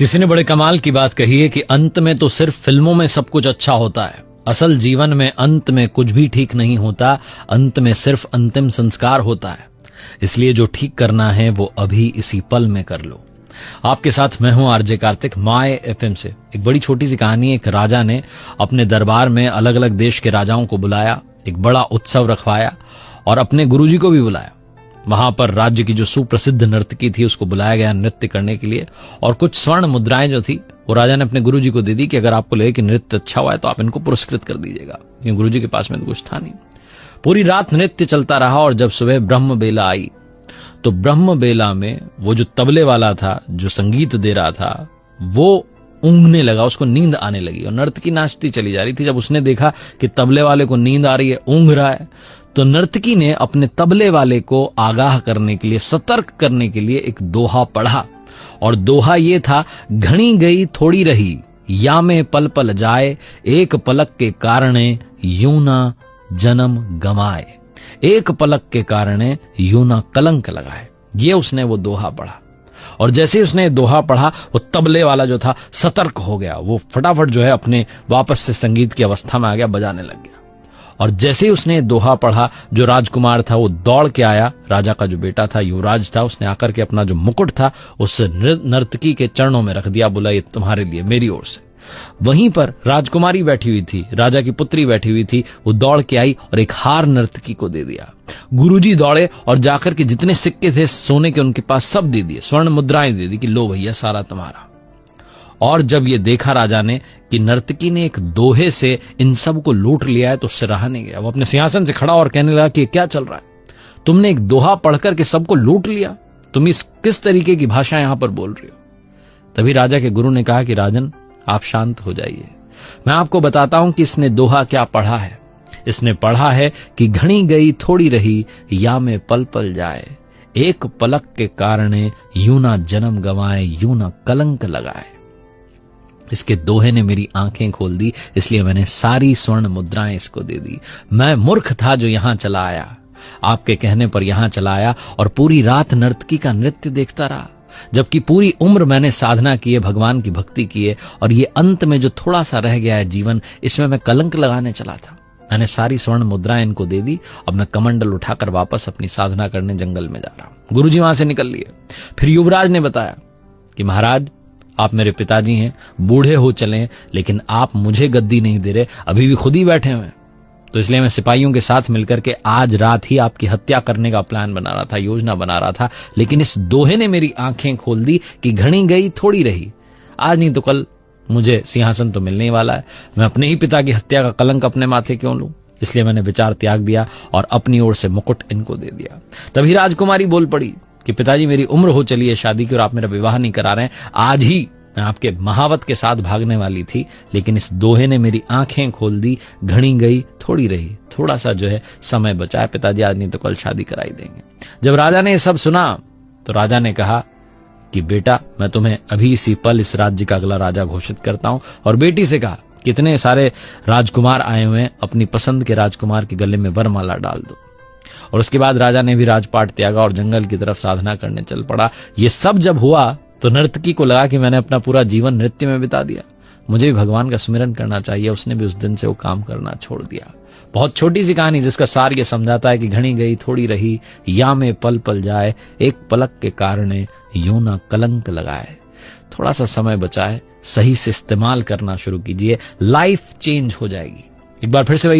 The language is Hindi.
किसी ने बड़े कमाल की बात कही है कि अंत में तो सिर्फ फिल्मों में सब कुछ अच्छा होता है, असल जीवन में अंत में कुछ भी ठीक नहीं होता, अंत में सिर्फ अंतिम संस्कार होता है। इसलिए जो ठीक करना है वो अभी इसी पल में कर लो। आपके साथ मैं हूं आरजे कार्तिक, माय एफएम से। एक बड़ी छोटी सी कहानी। एक राजा ने अपने दरबार में अलग अलग देश के राजाओं को बुलाया, एक बड़ा उत्सव रखवाया और अपने गुरुजी को भी बुलाया। वहां पर राज्य की जो सुप्रसिद्ध नर्तकी थी उसको बुलाया गया नृत्य करने के लिए, और कुछ स्वर्ण मुद्राएं जो थी वो राजा ने अपने गुरुजी को दे दी कि अगर आपको लगे कि नृत्य अच्छा हुआ है तो आप इनको पुरस्कृत कर दीजिएगा, क्योंकि गुरुजी के पास में तो कुछ था नहीं। पूरी रात नृत्य चलता रहा और जब सुबह ब्रह्म बेला आई तो ब्रह्म बेला में वो जो तबले वाला था, जो संगीत दे रहा था, वो ऊँघने लगा, उसको नींद आने लगी और नर्तकी नाचती चली जा रही थी। जब उसने देखा कि तबले वाले को नींद आ रही है, ऊँघ रहा है, तो नर्तकी ने अपने तबले वाले को आगाह करने के लिए, सतर्क करने के लिए एक दोहा पढ़ा। और दोहा ये था, घनी गई थोड़ी रही या में पल पल जाए, एक पलक के कारणे यूं ना जन्म गमाए, एक पलक के कारणे यूं ना कलंक लगाए। ये उसने वो दोहा पढ़ा और जैसे ही उसने दोहा पढ़ा वो तबले वाला जो था सतर्क हो गया। वो फटाफट जो है अपने वापस से संगीत की अवस्था में आ गया, बजाने लग गया। और जैसे ही उसने दोहा पढ़ा, जो राजकुमार था वो दौड़ के आया, राजा का जो बेटा था, युवराज था, उसने आकर के अपना जो मुकुट था उस नर्तकी के चरणों में रख दिया, बोला ये तुम्हारे लिए मेरी ओर से। वहीं पर राजकुमारी बैठी हुई थी, राजा की पुत्री बैठी हुई थी, वो दौड़ के आई और एक हार नर्तकी को दे दिया। गुरुजी दौड़े और जाकर के जितने सिक्के थे सोने के उनके पास सब दे दिए, स्वर्ण मुद्राएं दे दी कि लो भैया सारा तुम्हारा। और जब ये देखा राजा ने कि नर्तकी ने एक दोहे से इन सब को लूट लिया है तो उससे रहा नहीं गया। वो अपने सिंहासन से खड़ा और कहने लगा कि क्या चल रहा है, तुमने एक दोहा पढ़कर के सबको लूट लिया, तुम इस किस तरीके की भाषा यहां पर बोल रही हो। तभी राजा के गुरु ने कहा कि राजन आप शांत हो जाइए, मैं आपको बताता हूं कि इसने दोहा क्या पढ़ा है। इसने पढ़ा है कि घनी गई थोड़ी रही या में पल पल जाए, एक पलक के कारणे यूं ना जन्म गंवाए, यूं ना कलंक लगाए। इसके दोहे ने मेरी आंखें खोल दी, इसलिए मैंने सारी स्वर्ण मुद्राएं इसको दे दी। मैं मूर्ख था जो यहां चला आया, आपके कहने पर यहां चला आया और पूरी रात नर्तकी का नृत्य देखता रहा, जबकि पूरी उम्र मैंने साधना की है, भगवान की भक्ति की है, और ये अंत में जो थोड़ा सा रह गया है जीवन, इसमें मैं कलंक लगाने चला था। मैंने सारी स्वर्ण मुद्राएं इनको दे दी। अब मैं कमंडल उठाकर वापस अपनी साधना करने जंगल में जा रहा हूं। गुरुजी वहां से निकल लिए। फिर युवराज ने बताया कि महाराज आप मेरे पिताजी हैं, बूढ़े हो चले, लेकिन आप मुझे गद्दी नहीं दे रहे, अभी भी खुद ही बैठे हुए हैं, तो इसलिए मैं सिपाहियों के साथ मिलकर के आज रात ही आपकी हत्या करने का प्लान बना रहा था, योजना बना रहा था। लेकिन इस दोहे ने मेरी आंखें खोल दी कि घनी गई थोड़ी रही, आज नहीं तो कल मुझे सिंहासन तो मिलने ही वाला है, मैं अपने ही पिता की हत्या का कलंक अपने माथे क्यों लूं। इसलिए मैंने विचार त्याग दिया और अपनी ओर से मुकुट इनको दे दिया। तभी राजकुमारी बोल पड़ी कि पिताजी मेरी उम्र हो चली है शादी की और आप मेरा विवाह नहीं करा रहे हैं, आज ही मैं आपके महावत के साथ भागने वाली थी, लेकिन इस दोहे ने मेरी आंखें खोल दी, घनी गई थोड़ी रही, थोड़ा सा जो है समय बचा है, पिताजी आज नहीं तो कल शादी कराई देंगे। जब राजा ने ये सब सुना तो राजा ने कहा कि बेटा मैं तुम्हें अभी इसी पल इस राज्य का अगला राजा घोषित करता हूं। और बेटी से कहा कितने सारे राजकुमार आए हुए हैं, अपनी पसंद के राजकुमार के गले में वरमाला डाल दो। और उसके बाद राजा ने भी राजपाट त्यागा और जंगल की तरफ साधना करने चल पड़ा। ये सब जब हुआ तो नर्तकी को लगा कि मैंने अपना पूरा जीवन नृत्य में बिता दिया, मुझे भी भगवान का स्मरण करना चाहिए। उसने भी उस दिन से वो काम करना छोड़ दिया। बहुत छोटी सी कहानी जिसका सार ये समझाता है कि घनी गई थोड़ी रही या में पल पल जाए, एक पलक के कारणे यूं ना कलंक लगाए। थोड़ा सा समय बचाए, सही से इस्तेमाल करना शुरू कीजिए, लाइफ चेंज हो जाएगी। एक बार फिर से वही